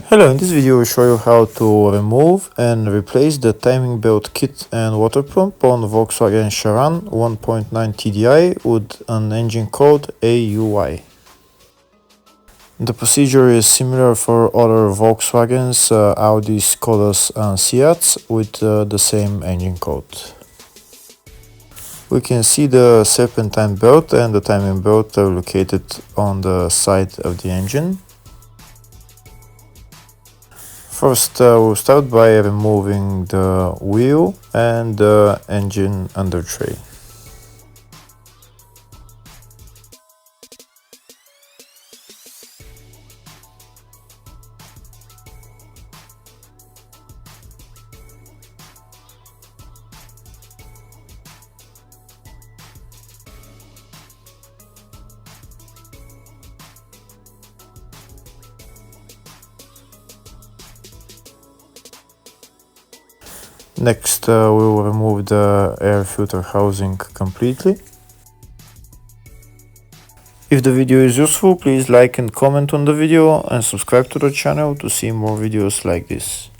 Hello, in this video I will show you how to remove and replace the timing belt kit and water pump on Volkswagen Sharan 1.9 TDI with an engine code AUY. The procedure is similar for other Volkswagens, Audi, Skodas and Seats with the same engine code. We can see the Serpentine belt and the timing belt are located on the side of the engine. First, we'll start by removing the wheel and the engine under tray. Next, we will remove the air filter housing completely. If the video is useful, please like and comment on the video and subscribe to the channel to see more videos like this.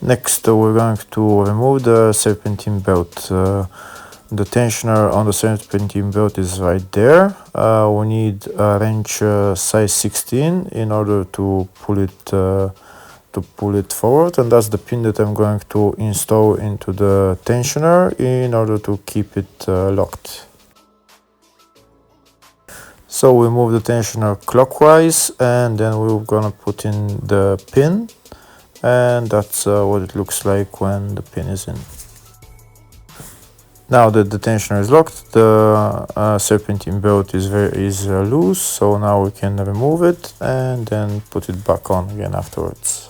Next, we're going to remove the serpentine belt. The tensioner on the serpentine belt is right there. We need a wrench size 16 in order to pull it forward, and that's the pin that I'm going to install into the tensioner in order to keep it locked. So we move the tensioner clockwise, and then we're gonna put in the pin. And that's what it looks like when the pin is in. Now that the tensioner is locked, the serpentine belt is loose, so now we can remove it and then put it back on again afterwards.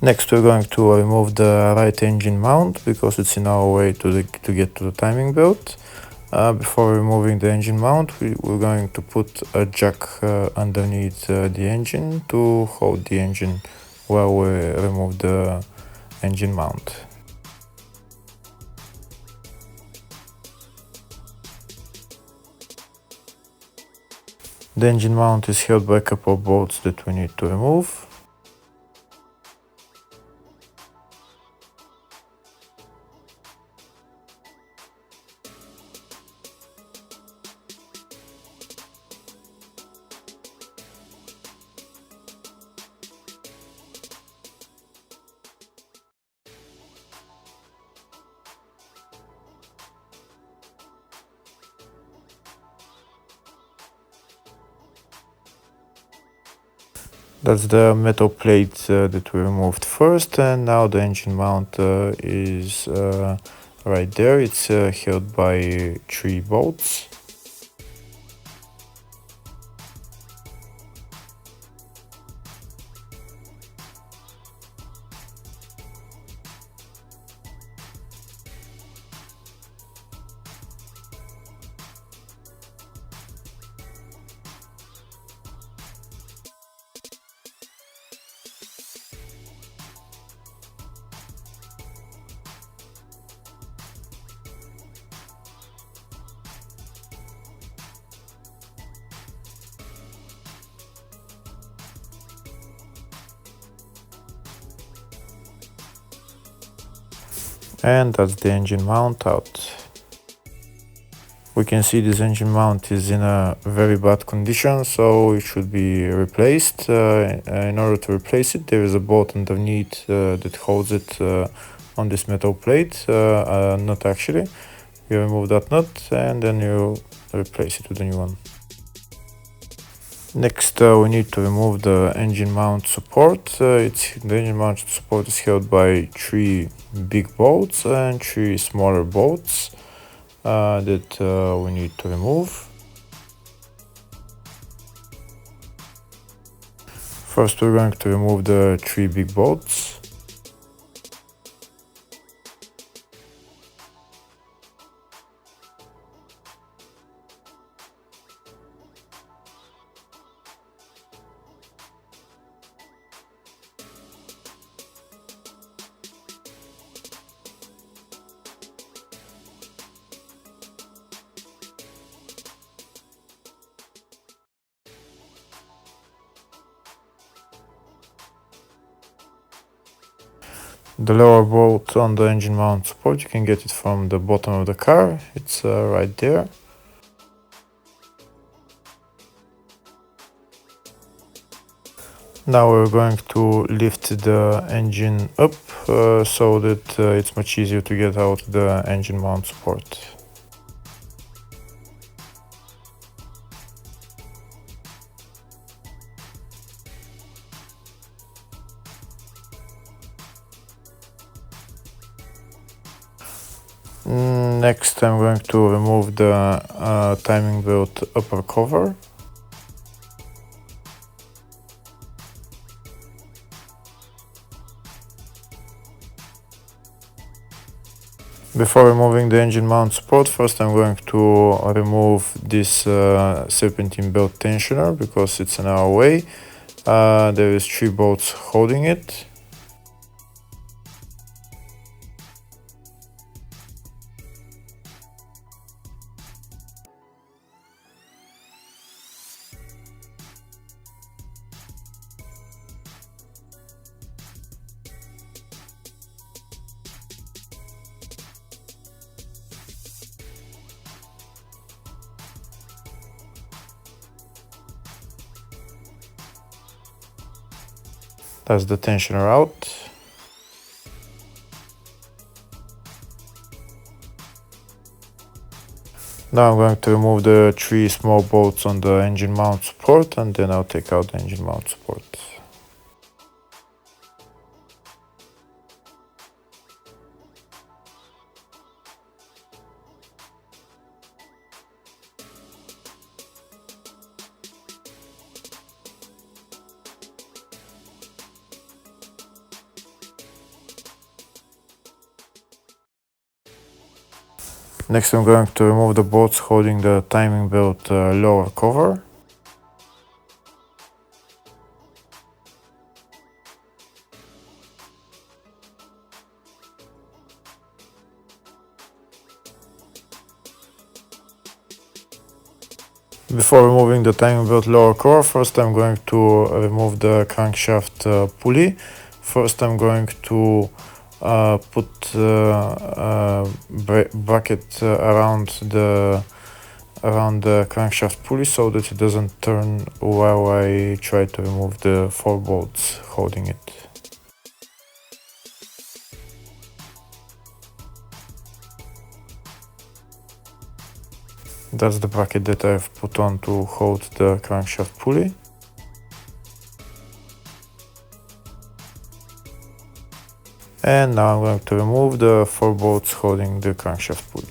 Next, we're going to remove the right engine mount because it's in our way to get to the timing belt. Before removing the engine mount, we're going to put a jack underneath the engine to hold the engine while we remove the engine mount. The engine mount is held by a couple of bolts that we need to remove. That's the metal plate that we removed first, and now the engine mount is right there. It's held by 3 bolts. And that's the engine mount out. We can see this engine mount is in a very bad condition, so it should be replaced. In order to replace it, there is a bolt underneath that holds it on this metal plate. Not actually. You remove that nut and then you replace it with a new one. Next, we need to remove the engine mount support. The engine mount support is held by 3 big bolts and 3 smaller bolts that we need to remove. First, we're going to remove the 3 big bolts. The lower bolt on the engine mount support, you can get it from the bottom of the car. It's right there. Now we're going to lift the engine up so that it's much easier to get out the engine mount support. Next, I'm going to remove the timing belt upper cover. Before removing the engine mount support, first I'm going to remove this serpentine belt tensioner because it's in our way. There is 3 bolts holding it. That's the tensioner out. Now I'm going to remove the 3 small bolts on the engine mount support and then I'll take out the engine mount support. Next, I'm going to remove the bolts holding the timing belt lower cover. Before removing the timing belt lower cover, first I'm going to remove the crankshaft pulley. First I'm going to put a bracket around the crankshaft pulley so that it doesn't turn while I try to remove the 4 bolts holding it. That's the bracket that I've put on to hold the crankshaft pulley. And now I'm going to remove the 4 bolts holding the crankshaft pulley.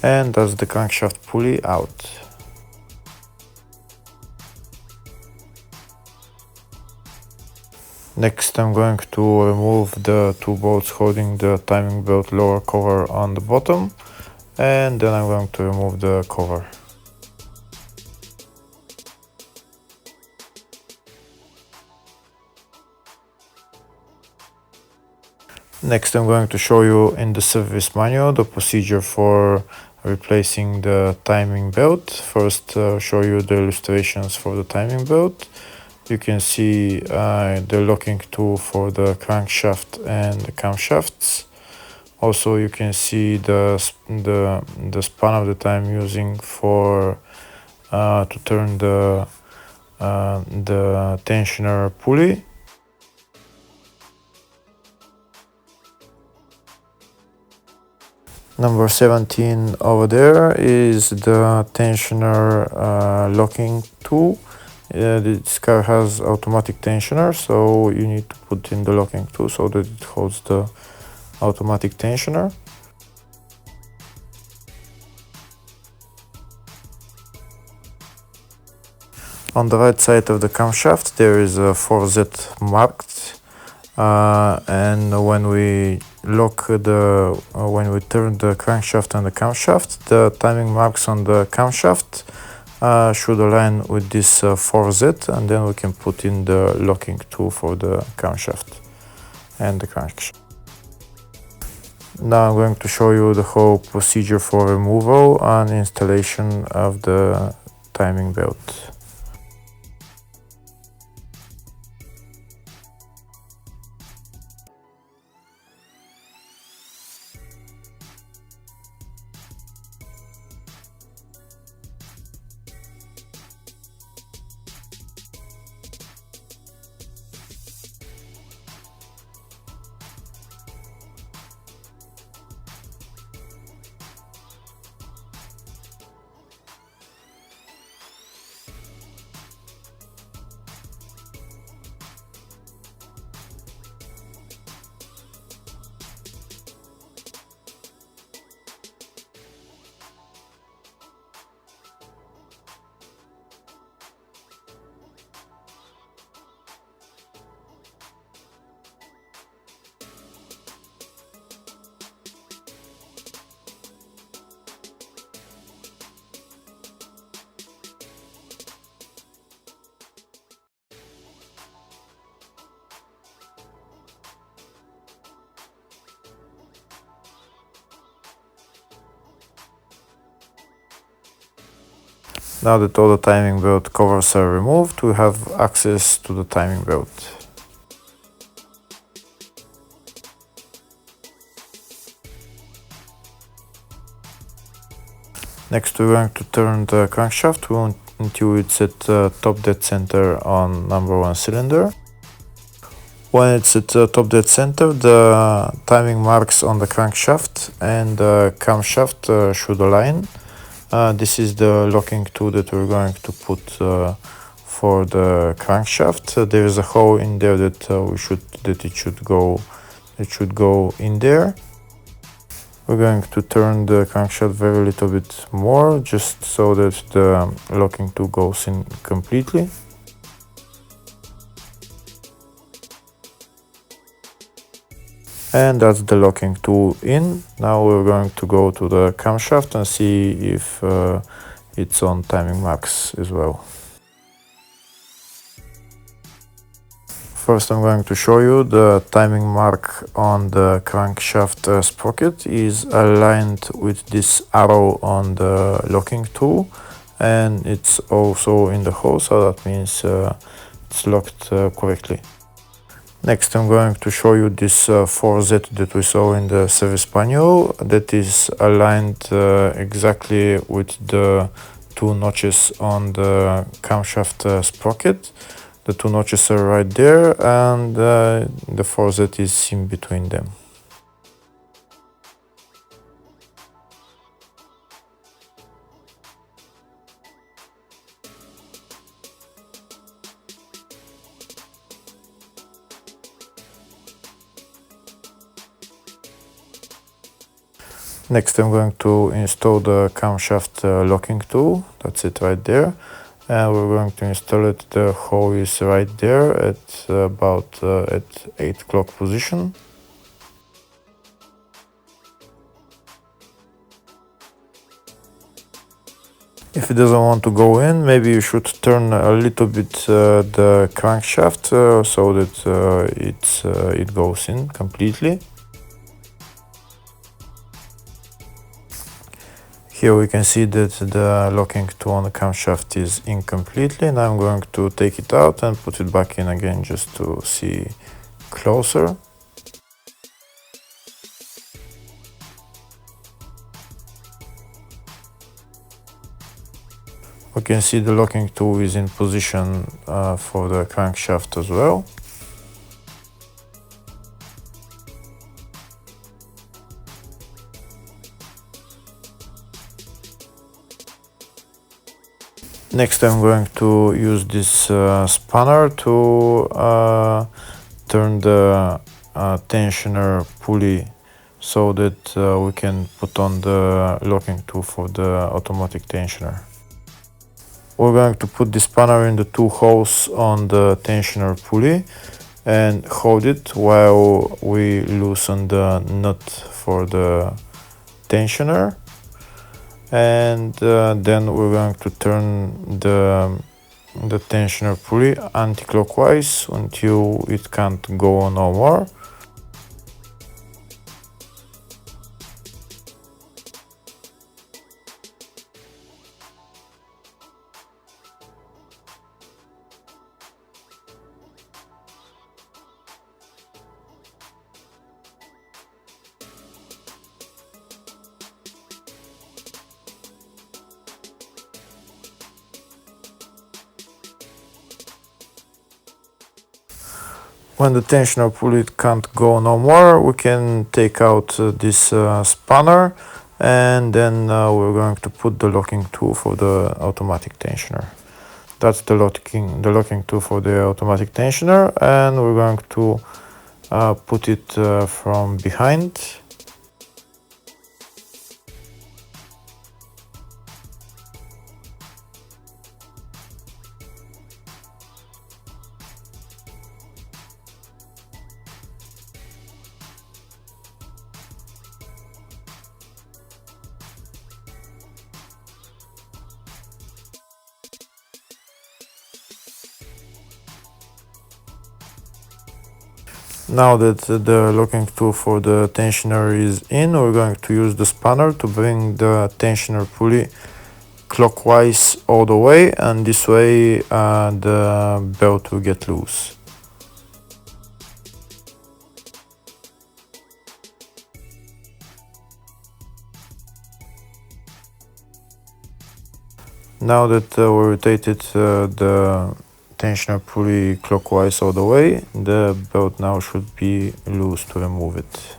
And that's the crankshaft pulley out. Next, I'm going to remove the 2 bolts holding the timing belt lower cover on the bottom, and then I'm going to remove the cover. Next, I'm going to show you in the service manual the procedure for replacing the timing belt. First, show you the illustrations for the timing belt. You can see the locking tool for the crankshaft and the camshafts. Also, you can see the span of that I'm using for to turn the tensioner pulley. Number 17 over there is the tensioner locking tool. This car has automatic tensioner, so you need to put in the locking tool so that it holds the automatic tensioner. On the right side of the camshaft there is a 4Z marked, and when we when we turn the crankshaft and the camshaft, the timing marks on the camshaft should align with this 4Z, and then we can put in the locking tool for the camshaft and the crankshaft. Now I'm going to show you the whole procedure for removal and installation of the timing belt. Now that all the timing belt covers are removed, we have access to the timing belt. Next, we're going to turn the crankshaft until it's at top dead center on number 1 cylinder. When it's at top dead center, the timing marks on the crankshaft and the camshaft should align. This is the locking tool that we're going to put for the crankshaft. There is a hole in there that it should go in there. We're going to turn the crankshaft very little bit more, just so that the locking tool goes in completely. And that's the locking tool in. Now we're going to go to the camshaft and see if it's on timing marks as well. First, I'm going to show you the timing mark on the crankshaft sprocket is aligned with this arrow on the locking tool, and it's also in the hole, so that means it's locked correctly. Next, I'm going to show you this 4Z that we saw in the service manual, that is aligned exactly with the 2 notches on the camshaft sprocket. The 2 notches are right there, and the 4Z is in between them. Next, I'm going to install the camshaft locking tool. That's it right there. And we're going to install it. The hole is right there at about at 8 o'clock position. If it doesn't want to go in, maybe you should turn a little bit the crankshaft so that it goes in completely. Here we can see that the locking tool on the camshaft is incompletely, and I'm going to take it out and put it back in again just to see closer. We can see the locking tool is in position for the crankshaft as well. Next, I'm going to use this spanner to turn the tensioner pulley so that we can put on the locking tool for the automatic tensioner. We're going to put the spanner in the two holes on the tensioner pulley and hold it while we loosen the nut for the tensioner. And then we're going to turn the tensioner pulley anti-clockwise until it can't go no more. When the tensioner pulley can't go no more, we can take out this spanner, and then we're going to put the locking tool for the automatic tensioner. That's the locking tool for the automatic tensioner, and we're going to put it from behind. Now that the locking tool for the tensioner is in, we're going to use the spanner to bring the tensioner pulley clockwise all the way, and this way the belt will get loose. Now that we rotated the tensioner pulley clockwise all the way, the belt now should be loose to remove it.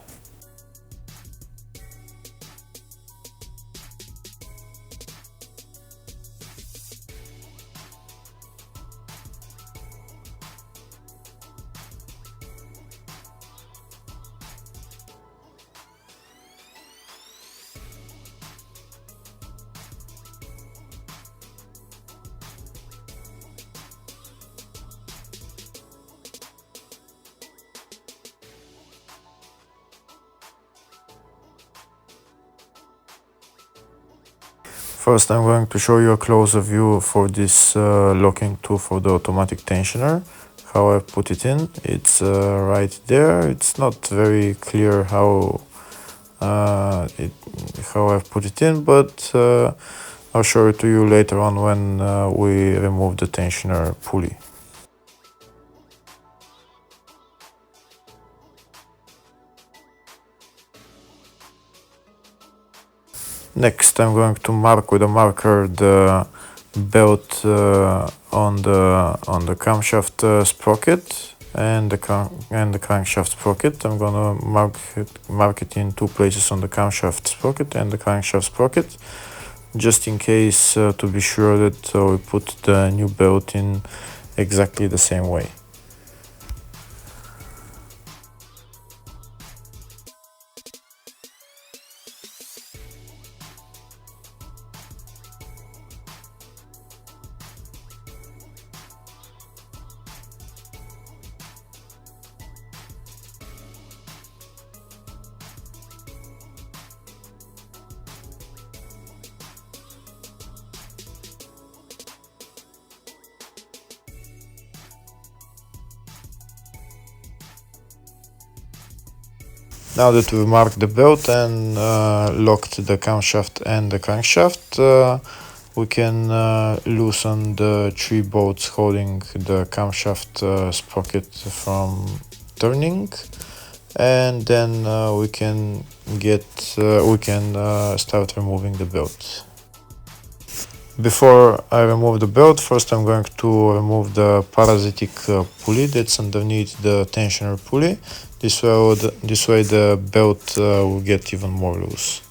First, I'm going to show you a closer view for this locking tool for the automatic tensioner, how I put it in. It's right there. It's not very clear how I've put it in, but I'll show it to you later on when we remove the tensioner pulley. Next, I'm going to mark with a marker the belt on the camshaft sprocket and the crankshaft sprocket. I'm gonna mark it in two places on the camshaft sprocket and the crankshaft sprocket, just in case to be sure that we put the new belt in exactly the same way. Now that we marked the belt and locked the camshaft and the crankshaft, we can loosen the 3 bolts holding the camshaft sprocket from turning, and then we can start removing the belt. Before I remove the belt, first I'm going to remove the parasitic pulley that's underneath the tensioner pulley. This way the belt will get even more loose.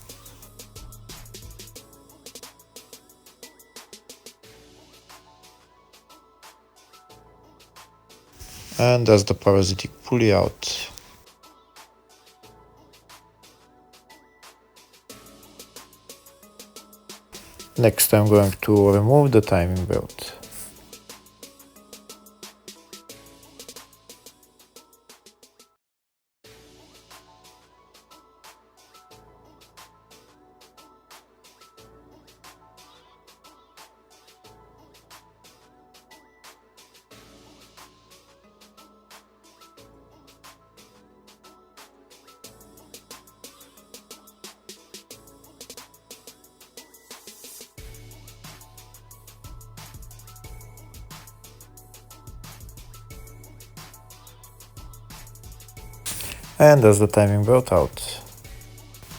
And that's the parasitic pulley out. Next I'm going to remove the timing belt. And that's the timing belt out.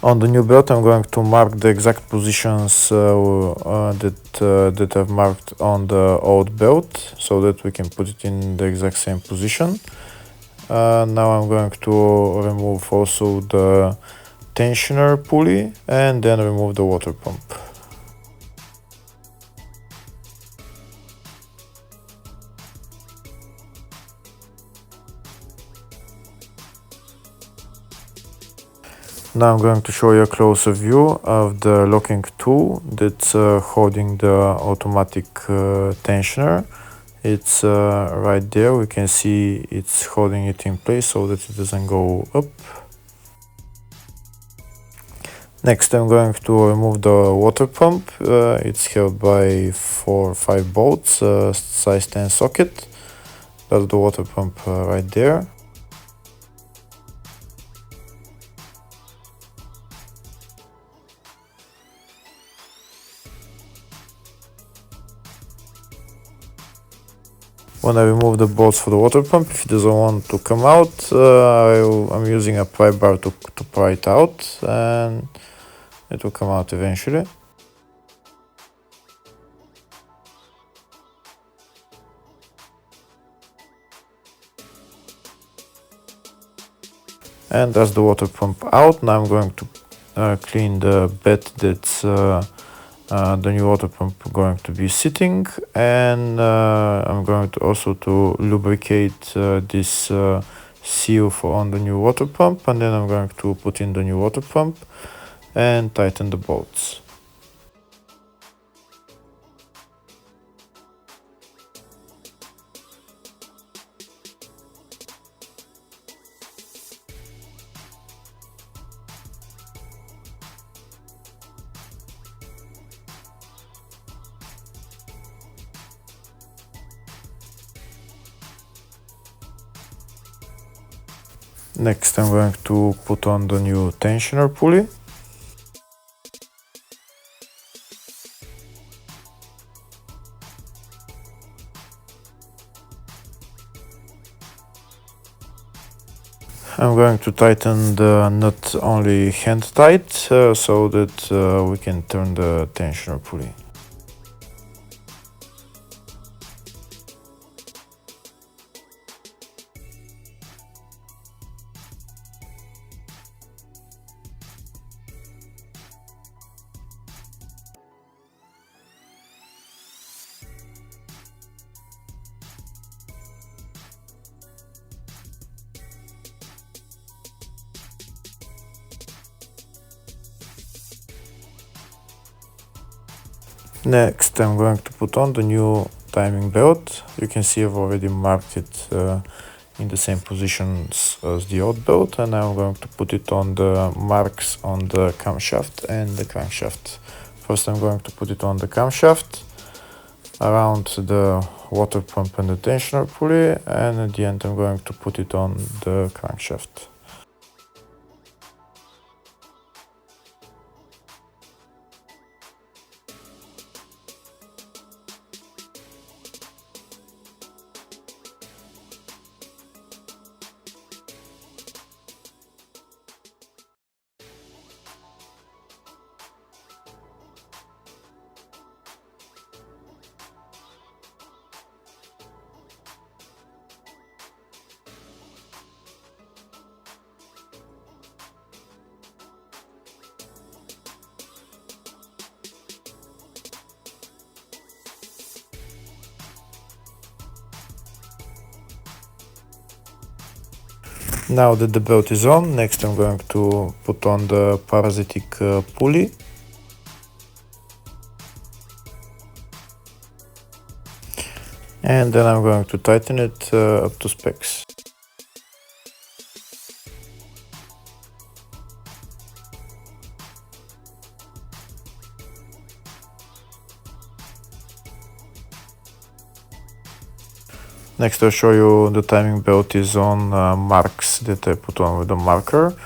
On the new belt I'm going to mark the exact positions that I've marked on the old belt, so that we can put it in the exact same position. Now I'm going to remove also the tensioner pulley and then remove the water pump. Now I'm going to show you a closer view of the locking tool that's holding the automatic tensioner. It's right there. We can see it's holding it in place so that it doesn't go up. Next I'm going to remove the water pump. It's held by 4 or 5 bolts, size 10 socket. That's the water pump right there. When I remove the bolts for the water pump, if it doesn't want to come out, I'm using a pry bar to pry it out, and it will come out eventually. And that's the water pump out. Now I'm going to clean the bed that's the new water pump going to be sitting, and I'm going to also to lubricate this seal on the new water pump, and then I'm going to put in the new water pump and tighten the bolts. Next I'm going to put on the new tensioner pulley. I'm going to tighten the nut only hand tight, so that we can turn the tensioner pulley. Next I'm going to put on the new timing belt. You can see I've already marked it in the same positions as the old belt, and now I'm going to put it on the marks on the camshaft and the crankshaft. First I'm going to put it on the camshaft, around the water pump and the tensioner pulley, and at the end I'm going to put it on the crankshaft. Now that the belt is on, next I'm going to put on the parasitic pulley. And then I'm going to tighten it up to specs. Next I'll show you the timing belt is on marks that I put on with a marker.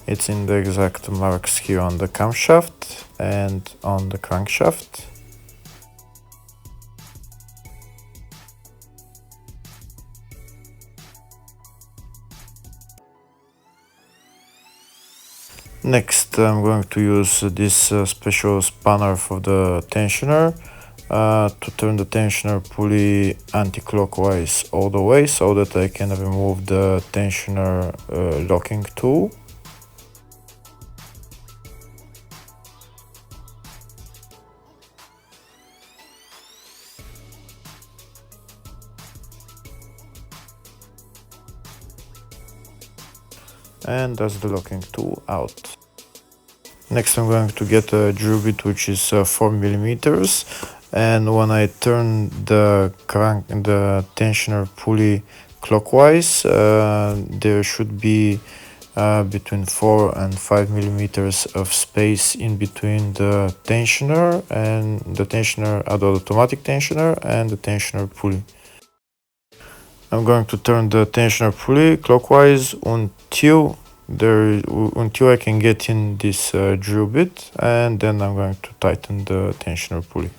It's in the exact marks here on the camshaft and on the crankshaft. Next I'm going to use this special spanner for the tensioner to turn the tensioner pulley anti-clockwise all the way so that I can remove the tensioner locking tool. And that's the locking tool out. Next I'm going to get a drill bit which is 4 millimeters, and when I turn the tensioner pulley clockwise, there should be between 4 and 5 millimeters of space in between the tensioner and the automatic tensioner and the tensioner pulley. I'm going to turn the tensioner pulley clockwise until I can get in this drill bit, and then I'm going to tighten the tensioner pulley.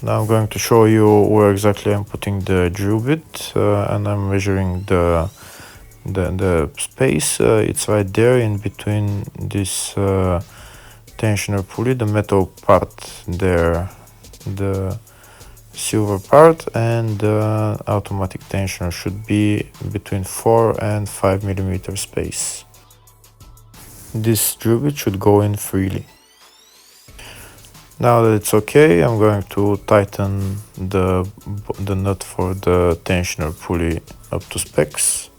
Now I'm going to show you where exactly I'm putting the drill bit, and I'm measuring the space. It's right there in between this tensioner pulley, the metal part there, the silver part, and the automatic tensioner should be between 4 and 5 millimeter space. This drill bit should go in freely. Now that it's okay, I'm going to tighten the nut for the tensioner pulley up to specs.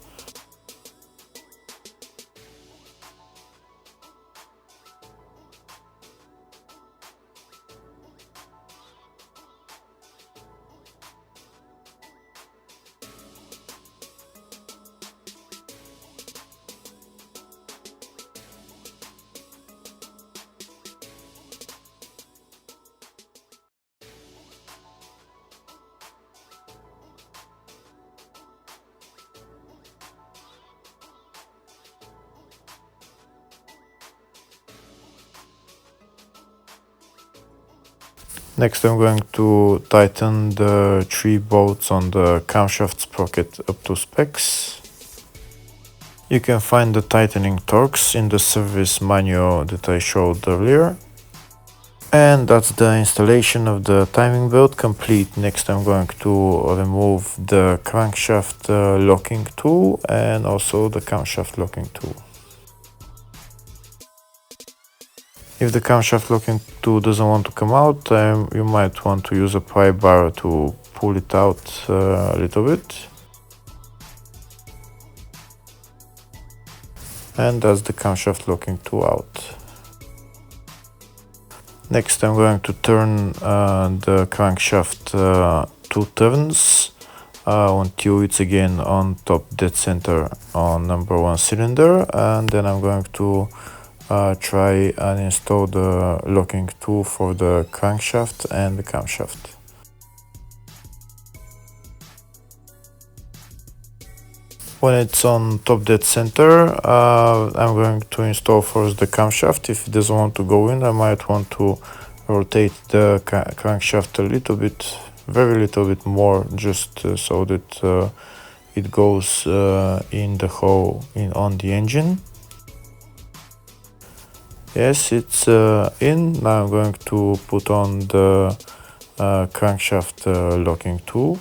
Next I'm going to tighten the 3 bolts on the camshaft sprocket up to specs. You can find the tightening torques in the service manual that I showed earlier. And that's the installation of the timing belt complete. Next I'm going to remove the crankshaft locking tool and also the camshaft locking tool. If the camshaft locking tool doesn't want to come out, you might want to use a pry bar to pull it out a little bit. And that's the camshaft locking tool out. Next I'm going to turn the crankshaft 2 turns until it's again on top dead center on number 1 cylinder, and then I'm going to try and install the locking tool for the crankshaft and the camshaft. When it's on top dead center, I'm going to install first the camshaft. If it doesn't want to go in, I might want to rotate the crankshaft a little bit, very little bit more, just so that it goes in the hole on the engine. Yes, it's in. Now I'm going to put on the crankshaft locking tool.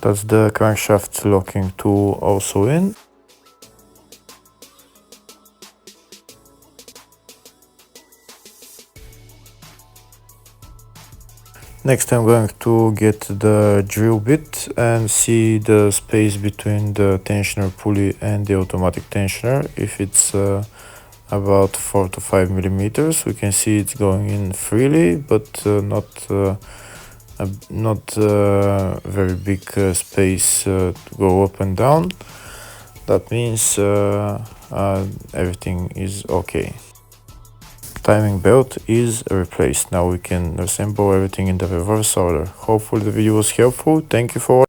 That's the crankshaft locking tool also in. Next I'm going to get the drill bit and see the space between the tensioner pulley and the automatic tensioner. If it's about 4 to 5 millimeters, we can see it's going in freely, but not very big space to go up and down. That means everything is okay. Timing belt is replaced. Now we can assemble everything in the reverse order. Hopefully the video was helpful. Thank you for watching.